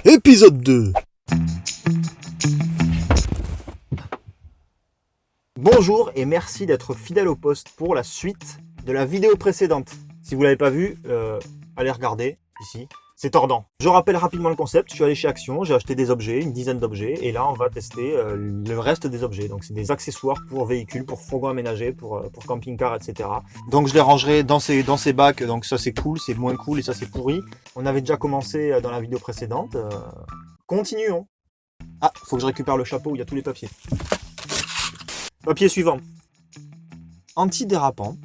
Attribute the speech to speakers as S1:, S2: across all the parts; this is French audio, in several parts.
S1: Épisode 2. Bonjour et merci d'être fidèle au poste pour la suite de la vidéo précédente. Si vous ne l'avez pas vu, allez regarder ici. C'est tordant. Je rappelle rapidement le concept. Je suis allé chez Action, j'ai acheté des objets, une dizaine d'objets, et là on va tester le reste des objets. Donc c'est des accessoires pour véhicules, pour fourgons aménagés, pour camping-car, etc. Donc je les rangerai dans ces bacs. Donc ça c'est cool, c'est moins cool et ça c'est pourri. On avait déjà commencé dans la vidéo précédente. Continuons. Ah, faut que je récupère le chapeau où il y a tous les papiers. Papier suivant. Antidérapant.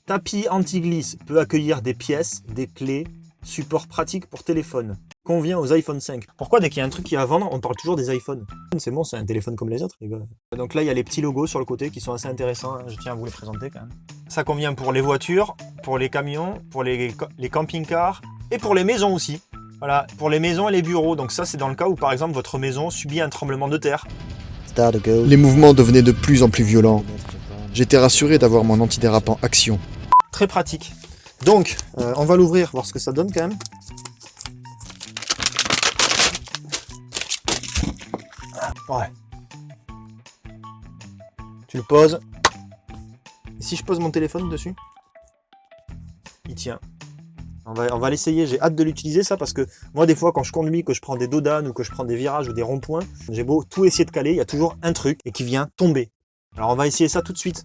S1: Tapis anti-glisse peut accueillir des pièces, des clés, support pratique pour téléphone. Convient aux iPhone 5. Pourquoi dès qu'il y a un truc qui est à vendre, on parle toujours des iPhones? C'est bon, c'est un téléphone comme les autres, les gars. Donc là, il y a les petits logos sur le côté qui sont assez intéressants. Hein. Je tiens à vous les présenter quand même. Ça convient pour les voitures, pour les camions, pour les camping-cars et pour les maisons aussi. Voilà, pour les maisons et les bureaux. Donc ça, c'est dans le cas où, par exemple, votre maison subit un tremblement de terre.
S2: Les mouvements devenaient de plus en plus violents. J'étais rassuré d'avoir mon antidérapant Action.
S1: Très pratique. Donc, on va l'ouvrir, voir ce que ça donne quand même. Ouais. Tu le poses. Et si je pose mon téléphone dessus, il tient. On va l'essayer, j'ai hâte de l'utiliser ça parce que moi des fois quand je conduis, que je prends des dos d'âne ou que je prends des virages ou des ronds-points, j'ai beau tout essayer de caler, il y a toujours un truc et qui vient tomber. Alors on va essayer ça tout de suite.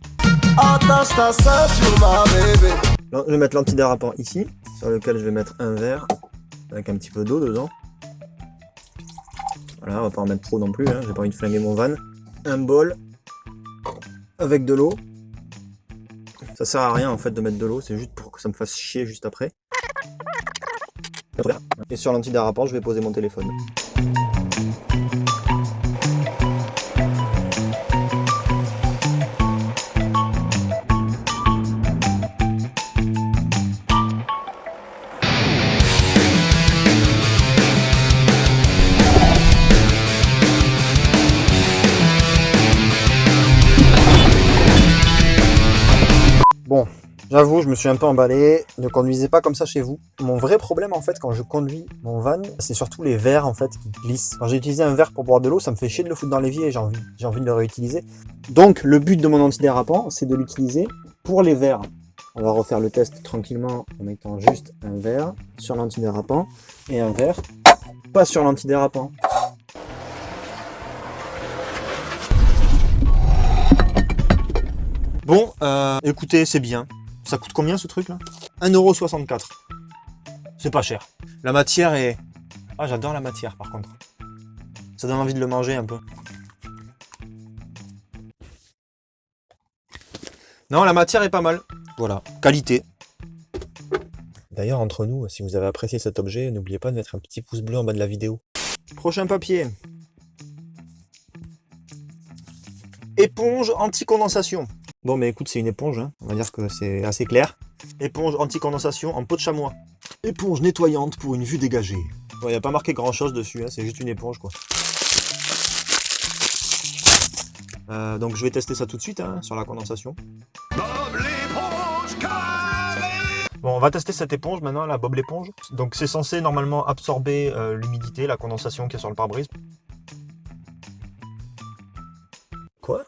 S1: Je vais mettre l'antidérapant ici, sur lequel je vais mettre un verre avec un petit peu d'eau dedans. Voilà, on va pas en mettre trop non plus, hein, j'ai pas envie de flinguer mon van. Un bol avec de l'eau. Ça sert à rien en fait de mettre de l'eau, c'est juste pour que ça me fasse chier juste après. Et sur l'antidérapant, je vais poser mon téléphone. Bon, j'avoue, je me suis un peu emballé. Ne conduisez pas comme ça chez vous. Mon vrai problème, en fait, quand je conduis mon van, c'est surtout les verres, en fait, qui glissent. Quand j'ai utilisé un verre pour boire de l'eau, ça me fait chier de le foutre dans l'évier et j'ai envie de le réutiliser. Donc, le but de mon antidérapant, c'est de l'utiliser pour les verres. On va refaire le test tranquillement en mettant juste un verre sur l'antidérapant et un verre pas sur l'antidérapant. Bon, écoutez, c'est bien. Ça coûte combien ce truc là? 1,64 €. C'est pas cher. La matière est... Ah, j'adore la matière par contre. Ça donne envie de le manger un peu. Non, la matière est pas mal. Voilà, qualité. D'ailleurs, entre nous, si vous avez apprécié cet objet, n'oubliez pas de mettre un petit pouce bleu en bas de la vidéo. Prochain papier. Éponge anti-condensation. Bon, mais écoute, c'est une éponge, hein. On va dire que c'est assez clair. Éponge anti-condensation en peau de chamois. Éponge nettoyante pour une vue dégagée. Il n'y a pas marqué grand-chose dessus, hein. C'est juste une éponge, quoi. Donc je vais tester ça tout de suite, hein, sur la condensation. Bob l'éponge carré. Bon, on va tester cette éponge maintenant, la Bob l'éponge. Donc c'est censé normalement absorber l'humidité, la condensation qui est sur le pare-brise. Quoi?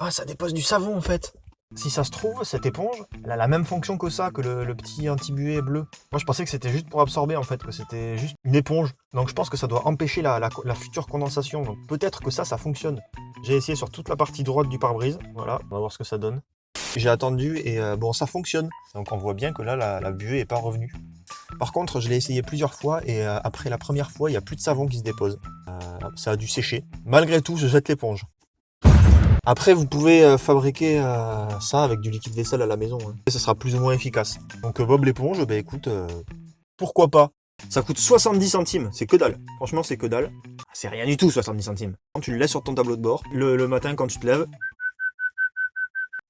S1: Ah, ça dépose du savon en fait. Si ça se trouve, cette éponge, elle a la même fonction que ça, que le petit anti-buée bleu. Moi je pensais que c'était juste pour absorber en fait, que c'était juste une éponge. Donc je pense que ça doit empêcher la future condensation. Donc peut-être que ça fonctionne. J'ai essayé sur toute la partie droite du pare-brise. Voilà, on va voir ce que ça donne. J'ai attendu et bon, ça fonctionne. Donc on voit bien que là, la buée est pas revenue. Par contre, je l'ai essayé plusieurs fois et après la première fois, il n'y a plus de savon qui se dépose. Ça a dû sécher. Malgré tout, je jette l'éponge. Après, vous pouvez fabriquer ça avec du liquide vaisselle à la maison. Hein. Et ça sera plus ou moins efficace. Donc Bob l'éponge, bah écoute, pourquoi pas? Ça coûte 70 centimes, c'est que dalle. Franchement, c'est que dalle. C'est rien du tout, 70 centimes. Tu le laisses sur ton tableau de bord, le matin quand tu te lèves.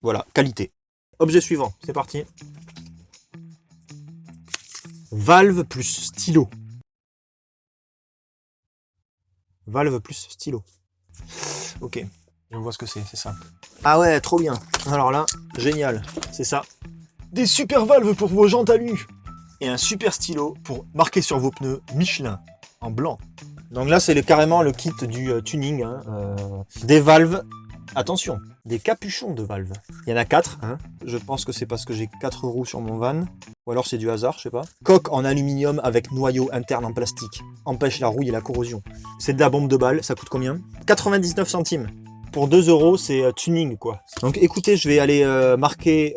S1: Voilà, qualité. Objet suivant, c'est parti. Valve plus stylo. Valve plus stylo. Ok, je vois ce que c'est ça. Ah ouais, trop bien. Alors là, génial, c'est ça. Des super valves pour vos jantes alu. Et un super stylo pour marquer sur vos pneus Michelin. en blanc. Donc là, c'est carrément le kit du tuning. Hein, des valves. Attention, des capuchons de valves. Il y en a 4. Hein. Je pense que c'est parce que j'ai 4 roues sur mon van. Ou alors c'est du hasard, je sais pas. Coque en aluminium avec noyau interne en plastique. Empêche la rouille et la corrosion. C'est de la bombe de balle. Ça coûte combien? 99 centimes. Pour 2 €, c'est tuning, quoi. Donc écoutez, je vais aller marquer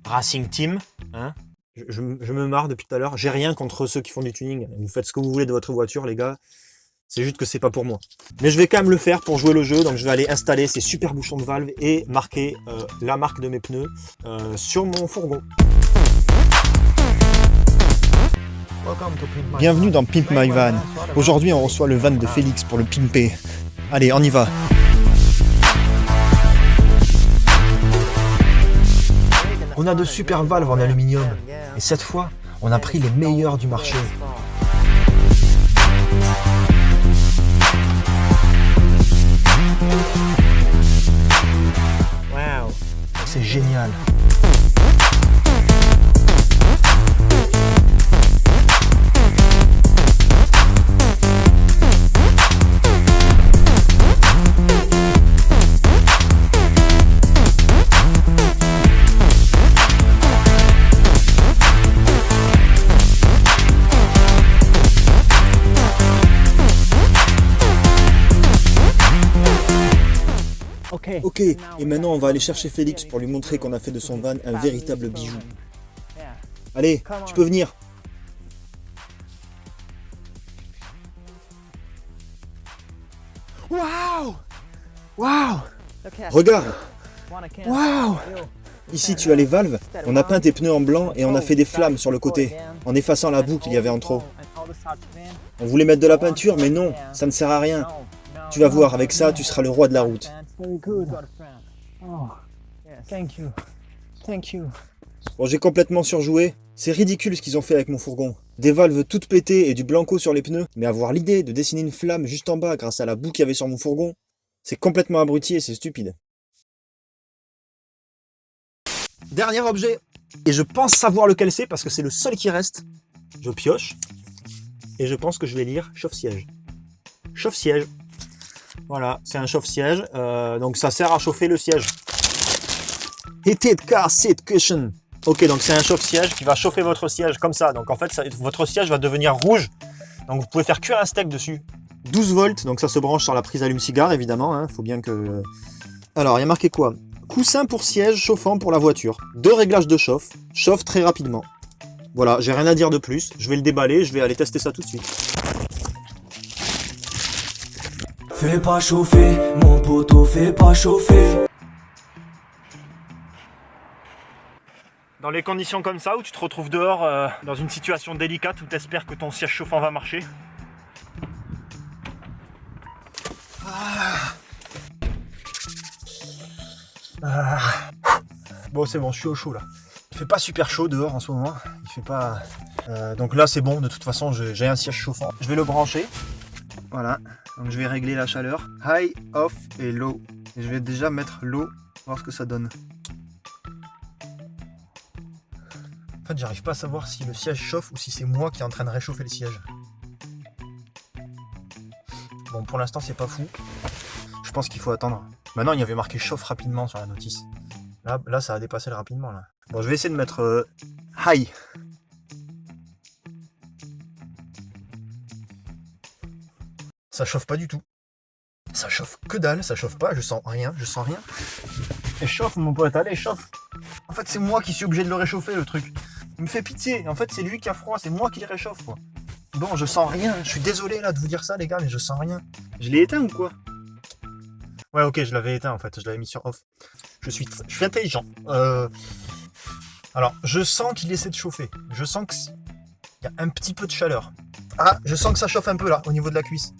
S1: Racing Team. Hein. Je me marre depuis tout à l'heure. J'ai rien contre ceux qui font du tuning. Vous faites ce que vous voulez de votre voiture, les gars. C'est juste que c'est pas pour moi. Mais je vais quand même le faire pour jouer le jeu. Donc je vais aller installer ces super bouchons de valve et marquer la marque de mes pneus sur mon fourgon.
S2: Bienvenue dans Pimp My Van. Aujourd'hui, on reçoit le van de Félix pour le pimper. Allez, on y va.
S1: On a de super valves en aluminium. Et cette fois, on a pris les meilleurs du marché. Wow, c'est génial.
S2: Ok, et maintenant on va aller chercher Félix pour lui montrer qu'on a fait de son van un véritable bijou. Allez, tu peux venir.
S1: Waouh! Waouh!
S2: Regarde,
S1: Waouh!
S2: ici tu as les valves, on a peint tes pneus en blanc et on a fait des flammes sur le côté, en effaçant la boue qu'il y avait en trop. On voulait mettre de la peinture, mais non, ça ne sert à rien. Tu vas voir, avec ça, tu seras le roi de la route. Bon, j'ai complètement surjoué. C'est ridicule ce qu'ils ont fait avec mon fourgon. Des valves toutes pétées et du blanco sur les pneus, mais avoir l'idée de dessiner une flamme juste en bas grâce à la boue qu'il y avait sur mon fourgon, c'est complètement abruti et c'est stupide.
S1: Dernier objet. Et je pense savoir lequel c'est parce que c'est le seul qui reste. Je pioche. Et je pense que je vais lire chauffe-siège. Chauffe-siège. Voilà, c'est un chauffe-siège. Donc ça sert à chauffer le siège. Heated car seat cushion. Ok, donc c'est un chauffe-siège qui va chauffer votre siège comme ça. Donc en fait, votre siège va devenir rouge. Donc vous pouvez faire cuire un steak dessus. 12 volts, donc ça se branche sur la prise allume-cigare évidemment. Hein. Faut bien que... Alors, il y a marqué quoi? Coussin pour siège chauffant pour la voiture. 2 réglages de chauffe. Chauffe très rapidement. Voilà, j'ai rien à dire de plus. Je vais le déballer, je vais aller tester ça tout de suite.
S3: Fais pas chauffer, mon poteau, fais pas chauffer.
S1: Dans les conditions comme ça, où tu te retrouves dehors dans une situation délicate, où tu espères que ton siège chauffant va marcher. Bon, c'est bon, je suis au chaud là. Il fait pas super chaud dehors en ce moment. Il fait pas... donc là, c'est bon, de toute façon, j'ai un siège chauffant. Je vais le brancher. Voilà. Donc je vais régler la chaleur. High, off et low. Et je vais déjà mettre low, voir ce que ça donne. En fait, j'arrive pas à savoir si le siège chauffe ou si c'est moi qui est en train de réchauffer le siège. Bon, pour l'instant, c'est pas fou. Je pense qu'il faut attendre. Maintenant, il y avait marqué chauffe rapidement sur la notice. Là, ça a dépassé le rapidement. Là. Bon, je vais essayer de mettre high. Ça chauffe pas du tout. Ça chauffe que dalle, ça chauffe pas, je sens rien. Et chauffe mon pote, allez, chauffe. En fait, c'est moi qui suis obligé de le réchauffer, le truc. Il me fait pitié. En fait, c'est lui qui a froid, c'est moi qui le réchauffe, quoi. Bon, je sens rien. Je suis désolé, là, de vous dire ça, les gars, mais je sens rien. Je l'ai éteint ou quoi? Ouais, ok, je l'avais éteint, en fait. Je l'avais mis sur off. Je suis intelligent. Alors, je sens qu'il essaie de chauffer. Je sens qu'il y a un petit peu de chaleur. Ah, je sens que ça chauffe un peu, là, au niveau de la cuisse.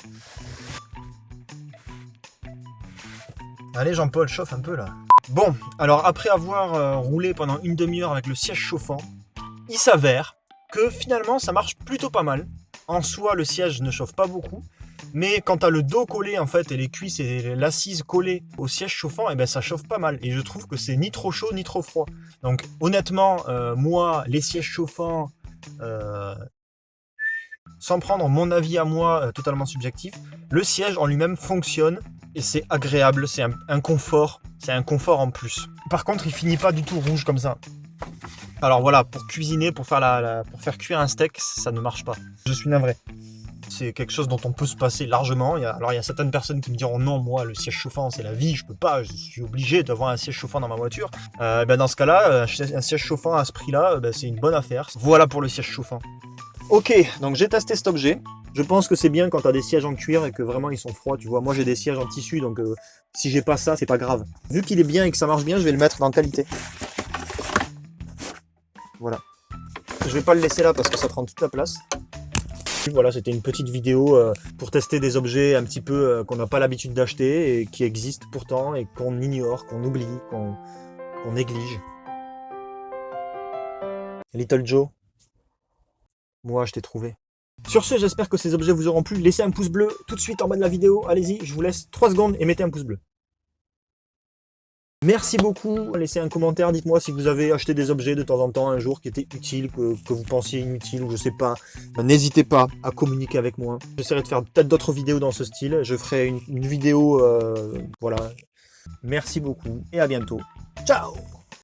S1: Allez, Jean-Paul, chauffe un peu, là. Bon, alors, après avoir roulé pendant une demi-heure avec le siège chauffant, il s'avère que finalement, ça marche plutôt pas mal. En soi, le siège ne chauffe pas beaucoup. Mais quand tu as le dos collé en fait et les cuisses et l'assise collée au siège chauffant, et ben ça chauffe pas mal. Et je trouve que c'est ni trop chaud ni trop froid. Donc honnêtement, moi, les sièges chauffants, sans prendre mon avis à moi totalement subjectif, le siège en lui-même fonctionne et c'est agréable, c'est un confort, c'est un confort en plus. Par contre, il finit pas du tout rouge comme ça. Alors voilà, pour cuisiner, pour faire cuire un steak, ça ne marche pas. Je suis navré. C'est quelque chose dont on peut se passer largement. Il y a certaines personnes qui me diront non, moi le siège chauffant c'est la vie, je peux pas, je suis obligé d'avoir un siège chauffant dans ma voiture. Dans ce cas-là, un siège chauffant à ce prix-là, c'est une bonne affaire. Voilà pour le siège chauffant. Ok, donc j'ai testé cet objet. Je pense que c'est bien quand tu as des sièges en cuir et que vraiment ils sont froids. Tu vois, moi j'ai des sièges en tissu, donc si j'ai pas ça, c'est pas grave. Vu qu'il est bien et que ça marche bien, je vais le mettre dans qualité. Voilà. Je vais pas le laisser là parce que ça prend toute la place. Voilà, c'était une petite vidéo pour tester des objets un petit peu qu'on n'a pas l'habitude d'acheter et qui existent pourtant et qu'on ignore, qu'on oublie, qu'on néglige. Little Joe, moi je t'ai trouvé. Sur ce, j'espère que ces objets vous auront plu. Laissez un pouce bleu tout de suite en bas de la vidéo. Allez-y, je vous laisse 3 secondes et mettez un pouce bleu. Merci beaucoup, laissez un commentaire, dites-moi si vous avez acheté des objets de temps en temps un jour qui étaient utiles, que vous pensiez inutiles, ou je sais pas. N'hésitez pas à communiquer avec moi. J'essaierai de faire peut-être d'autres vidéos dans ce style. Je ferai une vidéo, voilà. Merci beaucoup et à bientôt. Ciao!